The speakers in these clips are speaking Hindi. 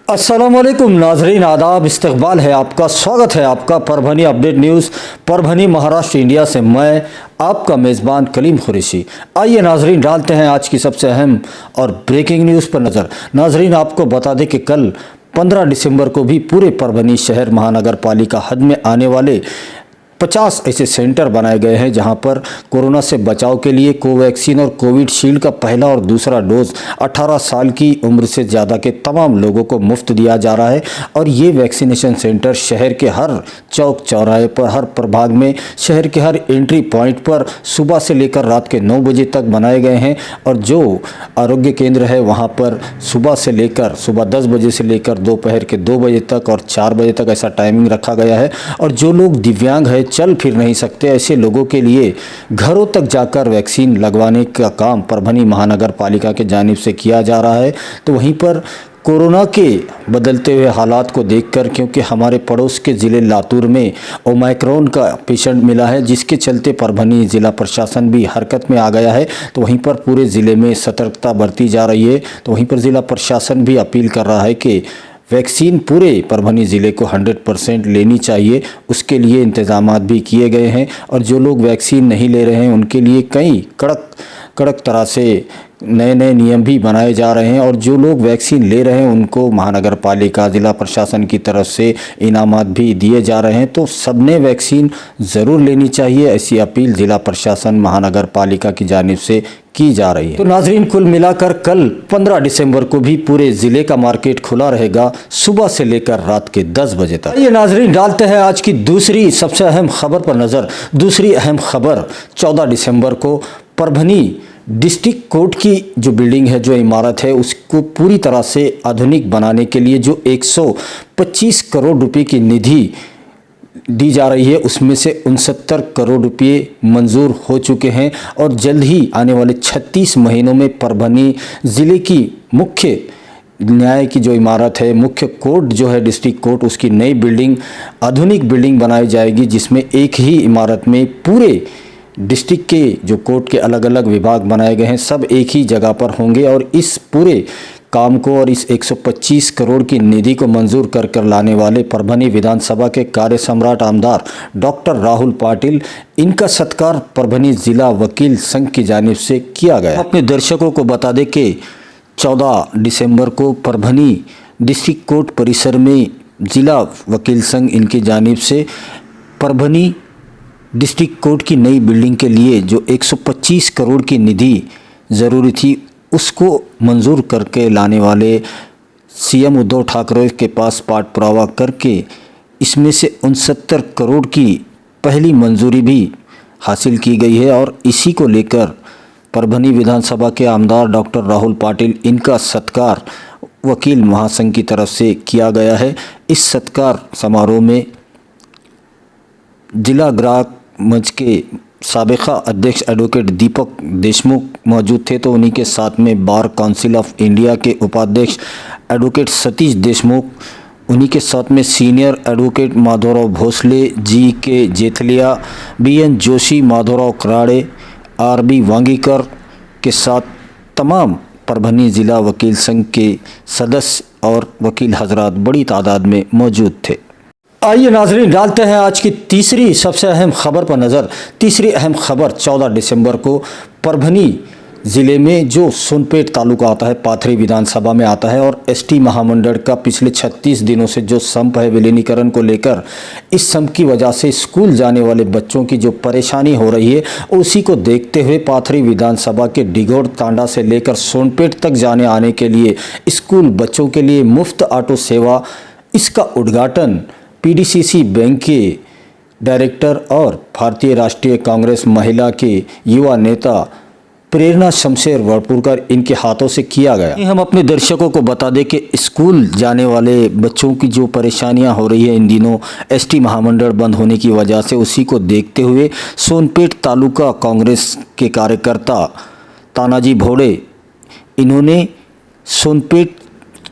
अस्सलामुअलैकुम नाजरीन, आदाब, इस्तकबाल है आपका, स्वागत है आपका Parbhani update news Parbhani Maharashtra India से। मैं आपका मेज़बान कलीम कुरैशी। आइए नाजरीन, डालते हैं आज की सबसे अहम और ब्रेकिंग न्यूज़ पर नज़र। नाजरीन, आपको बता दें कि कल 15 दिसंबर को भी पूरे परभनी शहर महानगर पालिका हद में आने वाले 50 ऐसे सेंटर बनाए गए हैं जहां पर कोरोना से बचाव के लिए कोवैक्सीन और कोविड शील्ड का पहला और दूसरा डोज 18 साल की उम्र से ज़्यादा के तमाम लोगों को मुफ्त दिया जा रहा है। और ये वैक्सीनेशन सेंटर शहर के हर चौक चौराहे पर, हर प्रभाग में, शहर के हर एंट्री पॉइंट पर सुबह से लेकर रात के 9 बजे तक बनाए गए हैं। और जो आरोग्य केंद्र है वहाँ पर सुबह 10 बजे से लेकर दोपहर के 2 बजे तक और 4 बजे तक ऐसा टाइमिंग रखा गया है। और जो लोग दिव्यांग है, चल फिर नहीं सकते, ऐसे लोगों के लिए घरों तक जाकर वैक्सीन लगवाने का काम परभनी महानगर पालिका के जानिब से किया जा रहा है। तो वहीं पर कोरोना के बदलते हुए हालात को देखकर, क्योंकि हमारे पड़ोस के ज़िले लातूर में ओमाइक्रॉन का पेशेंट मिला है, जिसके चलते परभनी ज़िला प्रशासन भी हरकत में आ गया है। तो वहीं पर पूरे ज़िले में सतर्कता बरती जा रही है। तो वहीं पर ज़िला प्रशासन भी अपील कर रहा है कि वैक्सीन पूरे परभनी ज़िले को 100% लेनी चाहिए। उसके लिए इंतज़ामात भी किए गए हैं। और जो लोग वैक्सीन नहीं ले रहे हैं उनके लिए कई कड़क तरह से नए नियम भी बनाए जा रहे हैं। और जो लोग वैक्सीन ले रहे हैं उनको महानगर पालिका, ज़िला प्रशासन की तरफ से इनामात भी दिए जा रहे हैं। तो सबने वैक्सीन ज़रूर लेनी चाहिए, ऐसी अपील ज़िला प्रशासन महानगर पालिका की जानिब से की जा रही है। तो नाजरीन, कुल मिलाकर कल 15 दिसंबर को भी पूरे ज़िले का मार्केट खुला रहेगा सुबह से लेकर रात के 10 बजे तक। ये नाजरीन, डालते हैं आज की दूसरी सबसे अहम खबर पर नज़र। दूसरी अहम खबर 14 दिसंबर को परभनी डिस्ट्रिक्ट कोर्ट की जो बिल्डिंग है, जो इमारत है, उसको पूरी तरह से आधुनिक बनाने के लिए जो 125 करोड़ रुपए की निधि दी जा रही है, उसमें से 69 करोड़ रुपए मंजूर हो चुके हैं। और जल्द ही आने वाले 36 महीनों में परभनी ज़िले की मुख्य न्याय की जो इमारत है, मुख्य कोर्ट जो है डिस्ट्रिक्ट कोर्ट, उसकी नई बिल्डिंग, आधुनिक बिल्डिंग बनाई जाएगी, जिसमें एक ही इमारत में पूरे डिस्ट्रिक्ट के जो कोर्ट के अलग अलग विभाग बनाए गए हैं, सब एक ही जगह पर होंगे। और इस पूरे काम को और इस 125 करोड़ की निधि को मंजूर कर लाने वाले परभनी विधानसभा के कार्य सम्राट आमदार डॉक्टर राहुल पाटिल, इनका सत्कार परभनी ज़िला वकील संघ की जानिब से किया गया। अपने दर्शकों को बता दें कि 14 दिसंबर को परभनी डिस्ट्रिक्ट कोर्ट परिसर में ज़िला वकील संघ इनकी जानिब से परभनी डिस्ट्रिक्ट कोर्ट की नई बिल्डिंग के लिए जो 125 करोड़ की निधि ज़रूरी थी, उसको मंजूर करके लाने वाले सीएम उद्धव ठाकरे के पास पाठ पुरावा करके इसमें से 69 करोड़ की पहली मंजूरी भी हासिल की गई है। और इसी को लेकर परभनी विधानसभा के आमदार डॉक्टर राहुल पाटिल, इनका सत्कार वकील महासंघ की तरफ से किया गया है। इस सत्कार समारोह में जिला ग्राहक मंच के साबिका अध्यक्ष एडवोकेट दीपक देशमुख मौजूद थे। तो उन्हीं के साथ में बार काउंसिल ऑफ इंडिया के उपाध्यक्ष एडवोकेट सतीश देशमुख, उन्हीं के साथ में सीनियर एडवोकेट माधवराव भोसले, जी के जेथलिया, बीएन जोशी, माधवराव कराड़े, आरबी वांगीकर के साथ तमाम परभनी ज़िला वकील संघ के सदस्य और वकील हजरात बड़ी तादाद में मौजूद थे। आइए नाजरीन, डालते हैं आज की तीसरी सबसे अहम खबर पर नज़र। तीसरी अहम खबर 14 दिसंबर को परभनी ज़िले में जो सोनपेट तालुका आता है, पाथरी विधानसभा में आता है, और एसटी महामंडल का पिछले 36 दिनों से जो संप है विलीनीकरण को लेकर, इस संप की वजह से स्कूल जाने वाले बच्चों की जो परेशानी हो रही है, उसी को देखते हुए पाथरी विधानसभा के डिगोड़ तांडा से लेकर सोनपेट तक जाने आने के लिए स्कूल बच्चों के लिए मुफ्त ऑटो सेवा, इसका उद्घाटन पीडीसीसी बैंक के डायरेक्टर और भारतीय राष्ट्रीय कांग्रेस महिला के युवा नेता प्रेरणा शमशेर वर्पुरकर, इनके हाथों से किया गया। हम अपने दर्शकों को बता दें कि स्कूल जाने वाले बच्चों की जो परेशानियां हो रही है इन दिनों एसटी महामंडल बंद होने की वजह से, उसी को देखते हुए सोनपेट तालुका कांग्रेस के कार्यकर्ता तानाजी भोड़े, इन्होंने सोनपेट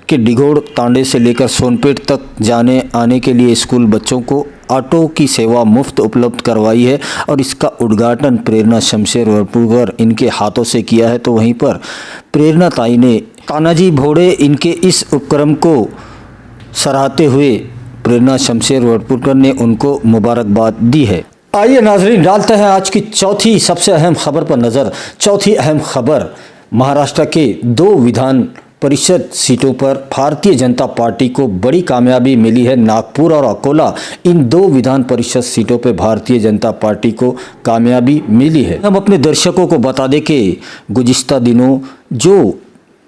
के डिगोड़ तांडे से लेकर सोनपेट तक जाने आने के लिए स्कूल बच्चों को ऑटो की सेवा मुफ्त उपलब्ध करवाई है। और इसका उद्घाटन प्रेरणा शमशेर वर्पुरकर इनके हाथों से किया है। तो वहीं पर प्रेरणा ताई ने तानाजी भोड़े इनके इस उपक्रम को सराहते हुए प्रेरणा शमशेर वरपुरकर ने उनको मुबारकबाद दी है। आइए नाजरीन, डालते हैं आज की चौथी सबसे अहम खबर पर नज़र। चौथी अहम खबर, महाराष्ट्र के 2 विधान परिषद सीटों पर भारतीय जनता पार्टी को बड़ी कामयाबी मिली है। नागपुर और अकोला, इन 2 विधान परिषद सीटों पर भारतीय जनता पार्टी को कामयाबी मिली है। हम अपने दर्शकों को बता दें कि गुज़िश्ता दिनों जो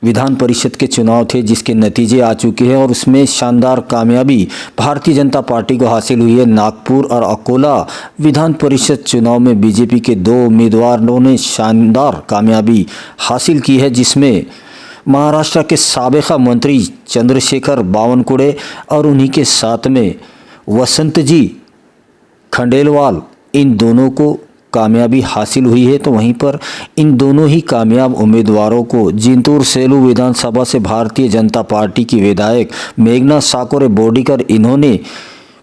विधान परिषद के चुनाव थे जिसके नतीजे आ चुके हैं और उसमें शानदार कामयाबी भारतीय जनता पार्टी को हासिल हुई है। नागपुर और अकोला विधान परिषद चुनाव में बीजेपी के 2 उम्मीदवारों ने शानदार कामयाबी हासिल की है, जिसमें महाराष्ट्र के साबिका मंत्री चंद्रशेखर बावनकुळे और उन्हीं के साथ में वसंतजी खंडेलवाल, इन दोनों को कामयाबी हासिल हुई है। तो वहीं पर इन दोनों ही कामयाब उम्मीदवारों को जिंतूर सेलू विधानसभा से भारतीय जनता पार्टी की विधायक मेघना साकोरे बोर्डीकर, इन्होंने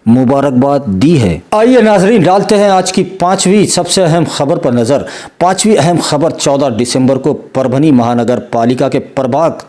मुबारकबाद दी है। आइए नाजरीन, डालते हैं आज की 5वीं सबसे अहम खबर पर नज़र। 5वीं अहम खबर 14 दिसंबर को परभनी महानगर पालिका के प्रभाग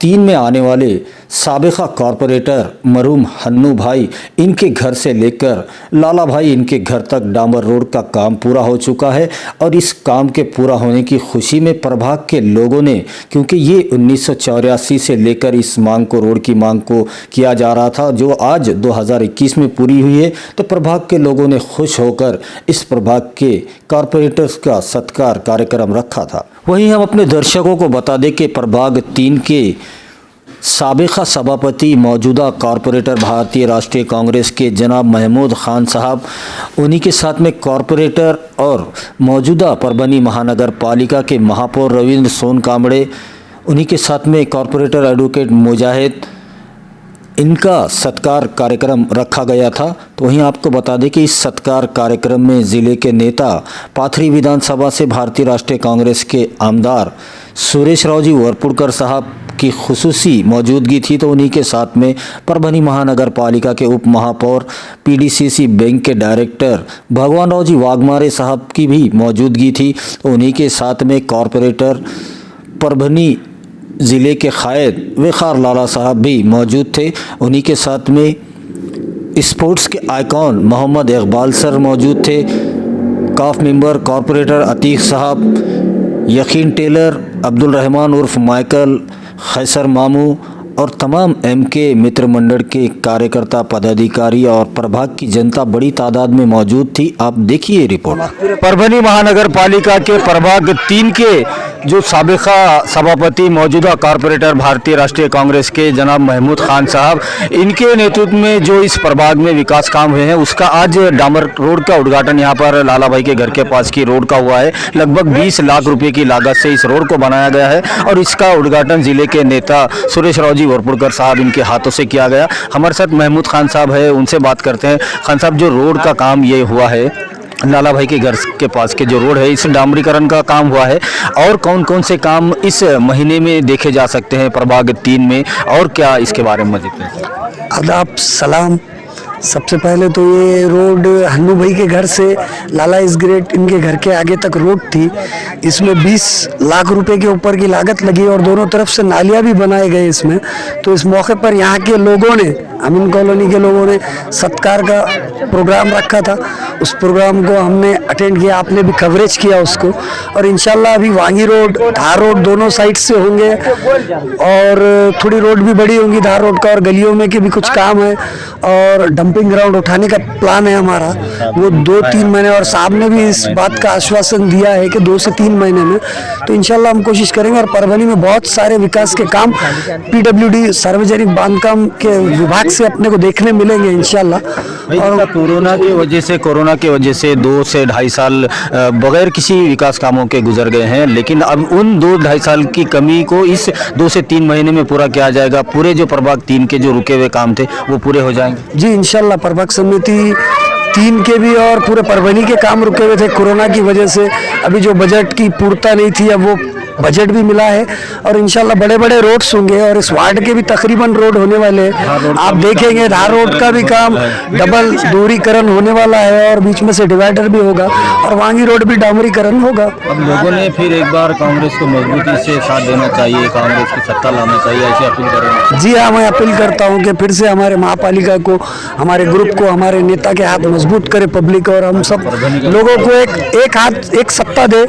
3 में आने वाले साबिका कॉरपोरेटर मरहूम हन्नू भाई, इनके घर से लेकर लाला भाई इनके घर तक डामर रोड का काम पूरा हो चुका है। और इस काम के पूरा होने की खुशी में प्रभाग के लोगों ने, क्योंकि ये 1984 से लेकर इस मांग को, रोड की मांग को किया जा रहा था, जो आज 2021 में पूरी हुई है, तो प्रभाग के लोगों ने खुश होकर इस प्रभाग के कॉरपोरेटर्स का सत्कार कार्यक्रम रखा था। वहीं हम अपने दर्शकों को बता दें कि प्रभाग 3 के साबिका सभापति, मौजूदा कॉरपोरेटर भारतीय राष्ट्रीय कांग्रेस के जनाब महमूद खान साहब, उन्हीं के साथ में कॉरपोरेटर और मौजूदा परभनी महानगर पालिका के महापौर रविंद्र सोनकांबळे, उन्हीं के साथ में कॉरपोरेटर एडवोकेट मुजाहिद, इनका सत्कार कार्यक्रम रखा गया था। तो वहीं आपको बता दें कि इस सत्कार कार्यक्रम में ज़िले के नेता, पाथरी विधानसभा से भारतीय राष्ट्रीय कांग्रेस के आमदार सुरेश राव जी वरपुरकर साहब की खुसूसी मौजूदगी थी। तो उन्हीं के साथ में परभनी महानगर पालिका के उप महापौर, PDCC बैंक के डायरेक्टर भगवान राव जी वाघमारे साहब की भी मौजूदगी थी। तो उन्हीं के साथ में कॉरपोरेटर परभनी ज़िले के कायद वक़ार लाला साहब भी मौजूद थे। उन्हीं के साथ में स्पोर्ट्स के आइकॉन मोहम्मद इकबाल सर मौजूद थे। काफ मेंबर कॉरपोरेटर अतीक साहब, यकीन टेलर, अब्दुल रहमान उर्फ माइकल, खैसर मामू और तमाम MK मित्र मंडल के कार्यकर्ता, पदाधिकारी और प्रभाग की जनता बड़ी तादाद में मौजूद थी। आप देखिए रिपोर्ट। परभनी महानगर पालिका के प्रभाग 3 के जो साबिका सभापति, मौजूदा कॉरपोरेटर भारतीय राष्ट्रीय कांग्रेस के जनाब महमूद खान साहब, इनके नेतृत्व में जो इस प्रभाग में विकास काम हुए हैं, उसका आज डामर रोड का उद्घाटन यहाँ पर लाला भाई के घर के पास की रोड का हुआ है। लगभग 20 लाख रुपए की लागत से इस रोड को बनाया गया है और इसका उद्घाटन जिले के नेता सुरेश राव जी वरपुरकर साहब, इनके हाथों से किया गया। हमारे साथ महमूद खान साहब है, उनसे बात करते हैं। खान साहब, जो रोड का काम ये हुआ है, लाला भाई के घर के पास के जो रोड है, इस डामरीकरण का काम हुआ है, और कौन कौन से काम इस महीने में देखे जा सकते हैं प्रभाग 3 में, और क्या इसके बारे में मजीद कहें? आदाब, सलाम। सबसे पहले तो ये रोड हन्नू भाई के घर से लाला इस ग्रेट इनके घर के आगे तक रोड थी। इसमें 20 लाख रुपए के ऊपर की लागत लगी और दोनों तरफ से नालियाँ भी बनाए गए इसमें। तो इस मौके पर यहाँ के लोगों ने, अमीन कॉलोनी के लोगों ने सत्कार का प्रोग्राम रखा था। उस प्रोग्राम को हमने अटेंड किया, आपने भी कवरेज किया उसको। और इंशाल्लाह अभी वांगी रोड, धार रोड दोनों साइड से होंगे और थोड़ी रोड भी बड़ी होंगी धार रोड का, और गलियों में के भी कुछ काम है और डंपिंग ग्राउंड उठाने का प्लान है हमारा, वो 2-3 महीने। और साहब ने भी इस बात का आश्वासन दिया है कि 2 से 3 महीने में, तो इंशाल्लाह हम कोशिश करेंगे। और परभनी में बहुत सारे विकास के काम PWD सार्वजनिक बांधकाम के विभाग से अपने को देखने मिलेंगे इंशाल्लाह। और कोरोना की वजह से 2 से 2.5 साल बगैर किसी विकास कामों के गुजर गए हैं, लेकिन अब उन 2-2.5 साल की कमी को इस 2 से 3 महीने में पूरा किया जाएगा। पूरे जो प्रभाग 3 के जो रुके हुए काम थे वो पूरे हो जाएंगे जी इंशाल्लाह। प्रभाग समिति 3 के भी और पूरे परभनी के काम रुके हुए थे कोरोना की वजह से। अभी जो बजट की पूर्ता नहीं थी, अब वो बजट भी मिला है और इंशाल्लाह बड़े बड़े रोड्स होंगे और इस वार्ड के भी तकरीबन रोड होने वाले हैं। आप देखेंगे धार रोड का भी काम डबल दूरीकरण होने वाला है और बीच में से डिवाइडर भी होगा और वांगी रोड भी डामरीकरण होगा। अब लोगों ने फिर एक बार कांग्रेस को मजबूती से साथ देना चाहिए, कांग्रेस की सत्ता लाना चाहिए, ऐसी अपील करें। जी हाँ, मैं अपील करता हूँ कि फिर से हमारे महापालिका को, हमारे ग्रुप को, हमारे नेता के हाथ मजबूत करे पब्लिक और हम सब लोगों को एक हाथ एक सत्ता दे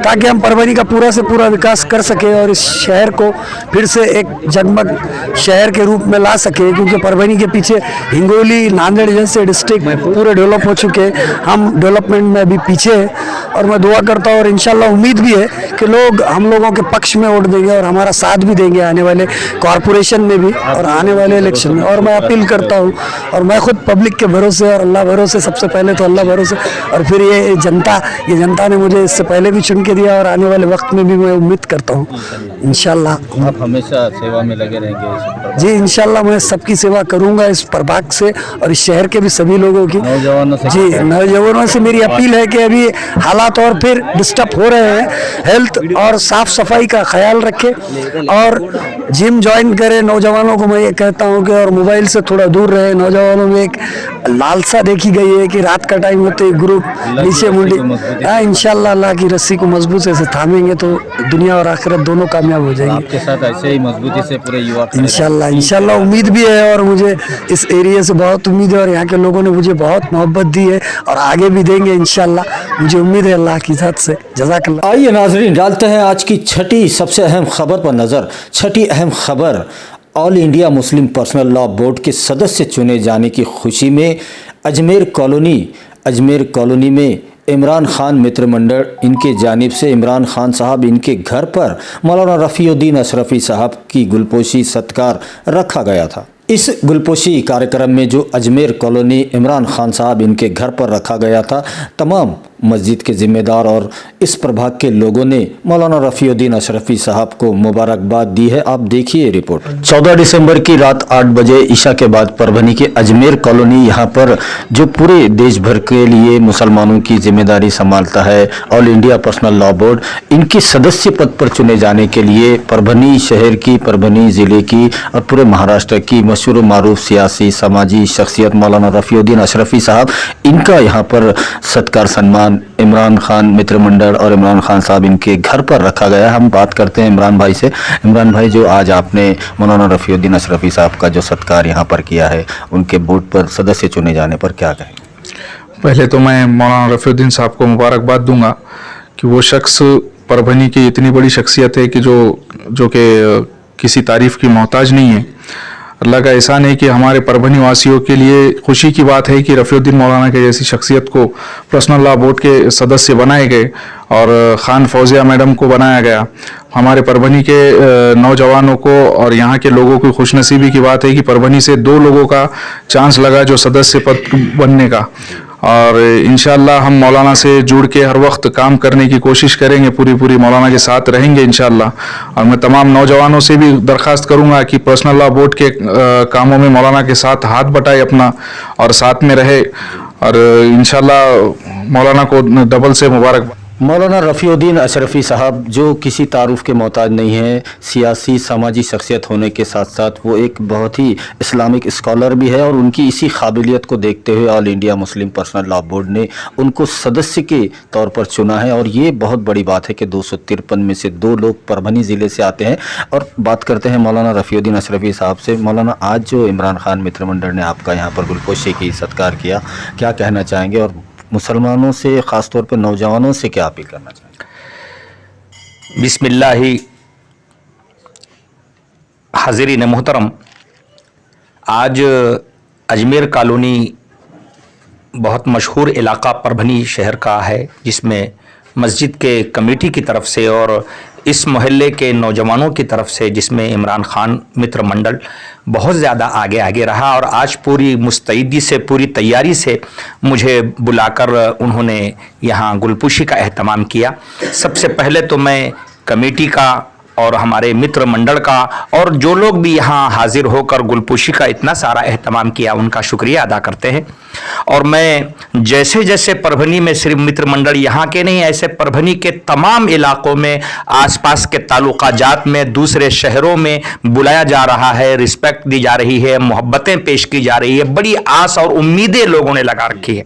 ताकि हम परभनी का पूरा से पूरा विकास कर सके और इस शहर को फिर से एक जगमग शहर के रूप में ला सके, क्योंकि परभनी के पीछे हिंगोली, नांदेड़ जैसे डिस्ट्रिक्ट पूरे डेवलप हो चुके हैं, हम डेवलपमेंट में अभी पीछे हैं। और मैं दुआ करता हूँ और इंशाल्लाह उम्मीद भी है कि लोग हम लोगों के पक्ष में वोट देंगे और हमारा साथ भी देंगे आने वाले कॉरपोरेशन में भी और आने वाले इलेक्शन में। और मैं अपील करता हूँ और मैं खुद पब्लिक के भरोसे और अल्लाह भरोसे, सबसे पहले तो अल्लाह भरोसे और फिर ये जनता ने मुझे इससे पहले भी चुन के दिया और आने वाले वक्त में भी मैं उम्मीद करता हूँ इंशाल्लाह। आप हमेशा सेवा में लगे रहेंगे? जी इंशाल्लाह, मैं सबकी सेवा करूंगा इस प्रभाग से और इस शहर के भी सभी लोगों की। नौजवानों से जी, नौजवानों से मेरी अपील है कि अभी हालात और फिर डिस्टर्ब हो रहे हैं, हेल्थ और साफ सफाई का ख्याल रखें और जिम ज्वाइन करें। नौजवानों को मैं ये कहता हूँ कि और मोबाइल से थोड़ा दूर रहे। नौजवानों में एक लालसा देखी गई है कि रात का टाइम होते ही ग्रुप नीचे मुंडी, हाँ इंशाल्लाह अल्लाह की रस्सी को मजबूत से थामेंगे तो दुनिया और आखिरत दोनों कामयाब हो जाएंगे। आपके साथ ऐसे ही मजबूती से पूरे युवा इंशाल्लाह उम्मीद भी है और मुझे इस एरिया से बहुत उम्मीद है और यहाँ के लोगों ने मुझे बहुत मोहब्बत दी है और आगे भी देंगे इंशाल्लाह, मुझे उम्मीद है अल्लाह की ज़ात से। जज़ाकल्लाह। आइए नाजरीन, डालते हैं आज की छठी सबसे अहम खबर पर नज़र। छठी अहम खबर, all India Muslim personal law board के सदस्य चुने जाने की खुशी में अजमेर कॉलोनी में इमरान खान मित्र मंडल इनके जानिब से इमरान खान साहब इनके घर पर मौलाना रफ़ीउद्दीन अशरफी साहब की गुलपोशी सत्कार रखा गया था। इस गुलपोशी कार्यक्रम में जो अजमेर कॉलोनी इमरान खान साहब इनके घर पर रखा गया था, तमाम मस्जिद के ज़िम्मेदार और इस प्रभाग के लोगों ने मौलाना रफ़ीउद्दीन अशरफी साहब को मुबारकबाद दी है। आप देखिए रिपोर्ट। 14 दिसंबर की रात 8 बजे ईशा के बाद परभनी के अजमेर कॉलोनी, यहाँ पर जो पूरे देश भर के लिए मुसलमानों की जिम्मेदारी संभालता है all India personal law board, इनके सदस्य पद पर चुने जाने के लिए परभनी शहर की, परभनी ज़िले की और पूरे महाराष्ट्र की मशहूर मारूफ सियासी समाजी शख्सियत मौलाना रफ़ीउद्दीन अशरफी साहब, इनका यहाँ पर सत्कार सम्मान इमरान खान मित्र मंडल और इमरान खान साहब इनके घर पर रखा गया। हम बात करते हैं इमरान भाई से। इमरान भाई, जो आज आपने मौलाना रफ़ीउद्दीन अशरफी साहब का जो सत्कार यहाँ पर किया है, उनके बोर्ड पर सदस्य चुने जाने पर क्या कहेंगे? पहले तो मैं मौलाना रफ़ीउद्दीन साहब को मुबारकबाद दूंगा कि वो शख्स परभनी की इतनी बड़ी शख्सियत है कि जो कि किसी तारीफ़ की मोहताज नहीं है। अल्लाह का एहसान है कि हमारे परभनी वासियों के लिए खुशी की बात है कि रफ़ीउद्दीन मौलाना के जैसी शख्सियत को पर्सनल लॉ बोर्ड के सदस्य बनाए गए और ख़ान फौजिया मैडम को बनाया गया। हमारे परभनी के नौजवानों को और यहाँ के लोगों की खुशनसीबी की बात है कि परभनी से 2 लोगों का चांस लगा जो सदस्य पद बनने का, और इंशाअल्लाह हम मौलाना से जुड़ के हर वक्त काम करने की कोशिश करेंगे, पूरी मौलाना के साथ रहेंगे इंशाअल्लाह। और मैं तमाम नौजवानों से भी दरख्वास्त करूंगा कि पर्सनल लॉ बोर्ड के कामों में मौलाना के साथ हाथ बटाए अपना और साथ में रहे और इंशाअल्लाह मौलाना को डबल से मुबारक। मौलाना रफ़ीउद्दीन अशरफी साहब जो किसी तारुफ के मोहताज नहीं है, सियासी समाजी शख्सियत होने के साथ साथ वो एक बहुत ही इस्लामिक स्कॉलर भी है और उनकी इसी काबिलियत को देखते हुए all India Muslim personal law board ने उनको सदस्य के तौर पर चुना है। और ये बहुत बड़ी बात है कि 253 में से 2 लोग परभनी ज़िले से आते हैं। और बात करते हैं मौलाना रफ़ीउद्दीन अशरफी साहब से। मौलाना, आज जो इमरान खान मित्र मंडल ने आपका यहाँ पर गुलपोशी की सत्कार किया, क्या कहना चाहेंगे और मुसलमानों से, ख़ास तौर पर नौजवानों से क्या अपील करना चाहेंगे? बिस्मिल्लाहि हाज़िरीन मोहतरम, आज अजमेर कॉलोनी बहुत मशहूर इलाका परभनी शहर का है, जिसमें मस्जिद के कमेटी की तरफ से और इस मोहल्ले के नौजवानों की तरफ से, जिसमें इमरान खान मित्र मंडल बहुत ज़्यादा आगे रहा और आज पूरी मुस्तैदी से, पूरी तैयारी से मुझे बुलाकर उन्होंने यहाँ गुलपोशी का एहतमाम किया। सबसे पहले तो मैं कमेटी का और हमारे मित्र मंडल का और जो लोग भी यहाँ हाजिर होकर गुलपोशी का इतना सारा एहतमाम किया, उनका शुक्रिया अदा करते हैं। और मैं जैसे जैसे परभनी में सिर्फ मित्र मंडल यहाँ के नहीं, ऐसे परभनी के तमाम इलाकों में, आसपास के ताल्लुकाजात में, दूसरे शहरों में बुलाया जा रहा है, रिस्पेक्ट दी जा रही है, मोहब्बतें पेश की जा रही है, बड़ी आस और उम्मीदें लोगों ने लगा रखी है।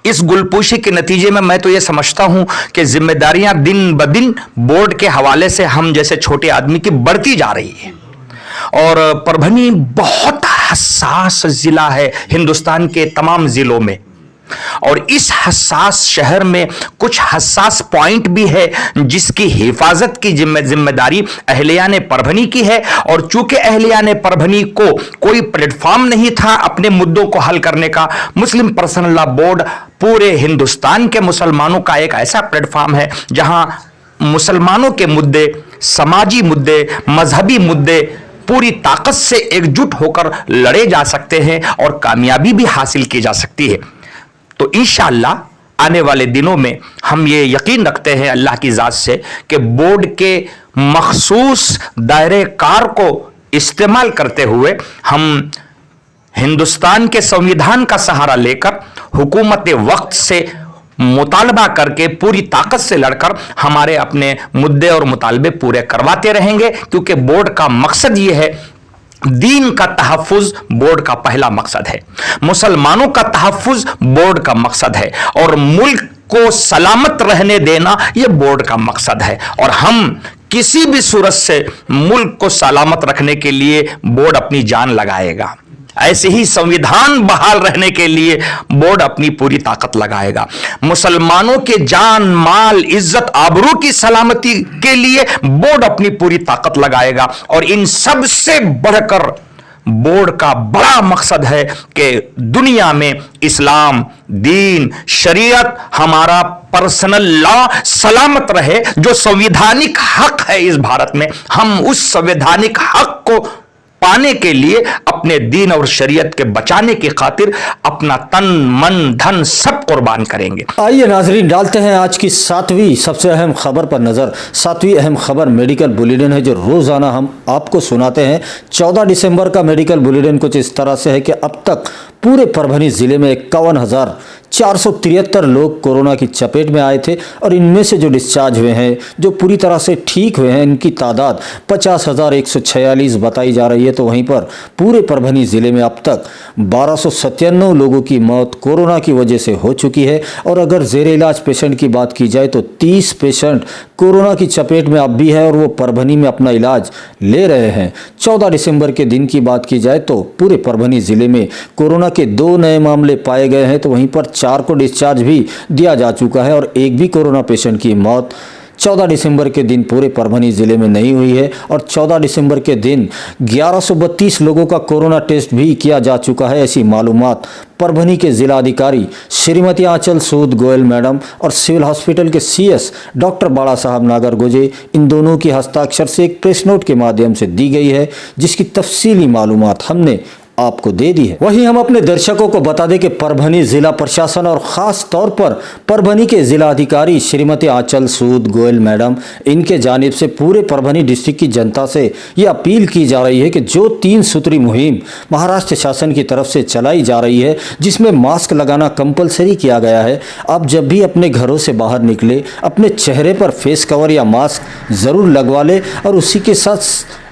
इस गुलपोशी के नतीजे में मैं तो यह समझता हूं कि जिम्मेदारियां दिन ब दिन बोर्ड के हवाले से हम जैसे छोटे आदमी की बढ़ती जा रही है। और परभनी बहुत हसास जिला है हिंदुस्तान के तमाम जिलों में, और इस हसास शहर में कुछ हसास पॉइंट भी है जिसकी हिफाजत की जिम्मेदारी अहलियाने परभनी की है। और चूंकि अहलियाने परभनी को कोई प्लेटफॉर्म नहीं था अपने मुद्दों को हल करने का, मुस्लिम पर्सनल लॉ बोर्ड पूरे हिंदुस्तान के मुसलमानों का एक ऐसा प्लेटफॉर्म है जहां मुसलमानों के मुद्दे, समाजी मुद्दे, मजहबी मुद्दे पूरी ताकत से एकजुट होकर लड़े जा सकते हैं और कामयाबी भी हासिल की जा सकती है। तो इंशाअल्लाह आने वाले दिनों में हम ये यकीन रखते हैं अल्लाह की जात से कि बोर्ड के मखसूस दायरे कार को इस्तेमाल करते हुए हम हिंदुस्तान के संविधान का सहारा लेकर हुकूमत वक्त से मुतालबा करके पूरी ताकत से लड़कर हमारे अपने मुद्दे और मुतालबे पूरे करवाते रहेंगे, क्योंकि बोर्ड का मकसद ये है, दीन का तहफ़्फ़ुज़ बोर्ड का पहला मकसद है, मुसलमानों का तहफ़्फ़ुज़ बोर्ड का मकसद है, और मुल्क को सलामत रहने देना यह बोर्ड का मकसद है। और हम किसी भी सूरत से मुल्क को सलामत रखने के लिए बोर्ड अपनी जान लगाएगा, ऐसे ही संविधान बहाल रहने के लिए बोर्ड अपनी पूरी ताकत लगाएगा। मुसलमानों के जान, माल, इज्जत, आबरू की सलामती के लिए बोर्ड अपनी पूरी ताकत लगाएगा। और इन सब से बढ़कर बोर्ड का बड़ा मकसद है कि दुनिया में इस्लाम, दीन, शरीयत, हमारा पर्सनल लॉ सलामत रहे। जो संवैधानिक हक है इस भारत में, हम उस संवैधानिक हक को पाने के लिए अपने दीन और शरीयत के बचाने की खातिर अपना तन, मन, धन सब कुर्बान करेंगे। आइए नाजरीन, डालते हैं आज की 7वीं सबसे अहम खबर पर नज़र। 7वीं अहम खबर मेडिकल बुलेटिन है जो रोज़ाना हम आपको सुनाते हैं। 14 दिसंबर का मेडिकल बुलेटिन कुछ इस तरह से है कि अब तक पूरे परभनी ज़िले में 51,473 लोग कोरोना की चपेट में आए थे, और इनमें से जो डिस्चार्ज हुए हैं, जो पूरी तरह से ठीक हुए हैं, इनकी तादाद 50,146 बताई जा रही है। तो वहीं पर पूरे परभनी ज़िले में अब तक 1297 लोगों की मौत कोरोना की वजह से हो चुकी है। और अगर ज़ेर इलाज पेशेंट की बात की जाए तो 30 पेशेंट कोरोना की चपेट में अब भी है और वो परभनी में अपना इलाज ले रहे हैं। 14 दिसंबर के दिन की बात की जाए तो पूरे परभनी ज़िले में कोरोना के 2 नए मामले पाए गए हैं। तो वहीं पर 4 को डिस्चार्ज भी दिया जा चुका है और एक भी कोरोना पेशेंट की मौत 14 दिसंबर के दिन पूरे परभनी ज़िले में नहीं हुई है। और 14 दिसंबर के दिन 1132 लोगों का कोरोना टेस्ट भी किया जा चुका है। ऐसी मालूमात परभनी के जिला अधिकारी श्रीमती आंचल सूद गोयल मैडम और सिविल हॉस्पिटल के CS डॉक्टर बाला साहब नागर गोजे, इन दोनों की हस्ताक्षर से एक प्रेस नोट के माध्यम से दी गई है, जिसकी तफसीली मालूमात हमने आपको दे दी है। वहीं हम अपने दर्शकों को बता दें कि परभनी जिला प्रशासन और खास तौर पर परभनी के जिला अधिकारी श्रीमती आंचल सूद गोयल मैडम, इनके जानिब से पूरे परभनी डिस्ट्रिक्ट की जनता से ये अपील की जा रही है कि जो 3 सूत्री मुहिम महाराष्ट्र शासन की तरफ से चलाई जा रही है, जिसमें मास्क लगाना कंपलसरी किया गया है, आप जब भी अपने घरों से बाहर निकले अपने चेहरे पर फेस कवर या मास्क ज़रूर लगवा ले, और उसी के साथ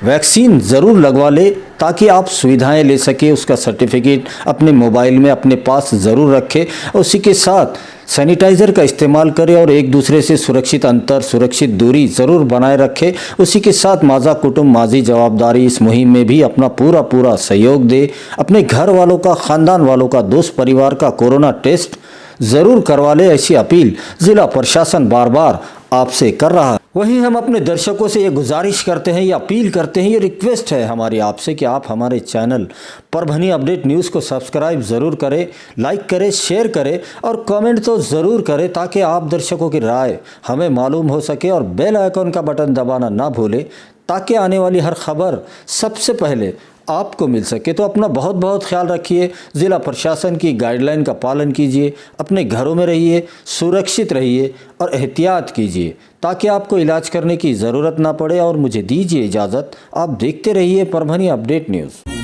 वैक्सीन ज़रूर लगवा ले ताकि आप सुविधाएं ले सके। उसका सर्टिफिकेट अपने मोबाइल में अपने पास ज़रूर रखें। उसी के साथ सैनिटाइज़र का इस्तेमाल करें और एक दूसरे से सुरक्षित अंतर, सुरक्षित दूरी ज़रूर बनाए रखें। उसी के साथ माज़ा कुटुंब माजी जवाबदारी इस मुहिम में भी अपना पूरा सहयोग दे। अपने घर वालों का, ख़ानदान वालों का, दोस्त परिवार का कोरोना टेस्ट ज़रूर करवा ले। ऐसी अपील ज़िला प्रशासन बार बार आपसे कर रहा है। वहीं हम अपने दर्शकों से ये गुजारिश करते हैं, ये अपील करते हैं, ये रिक्वेस्ट है हमारी आपसे कि आप हमारे चैनल परभनी अपडेट न्यूज़ को सब्सक्राइब ज़रूर करें, लाइक करें, शेयर करें और कमेंट तो ज़रूर करें, ताकि आप दर्शकों की राय हमें मालूम हो सके। और बेल आइकन का बटन दबाना ना भूलें, ताकि आने वाली हर खबर सबसे पहले आपको मिल सके। तो अपना बहुत बहुत ख्याल रखिए, ज़िला प्रशासन की गाइडलाइन का पालन कीजिए, अपने घरों में रहिए, सुरक्षित रहिए और एहतियात कीजिए ताकि आपको इलाज करने की ज़रूरत ना पड़े। और मुझे दीजिए इजाज़त, आप देखते रहिए परभनी अपडेट न्यूज़।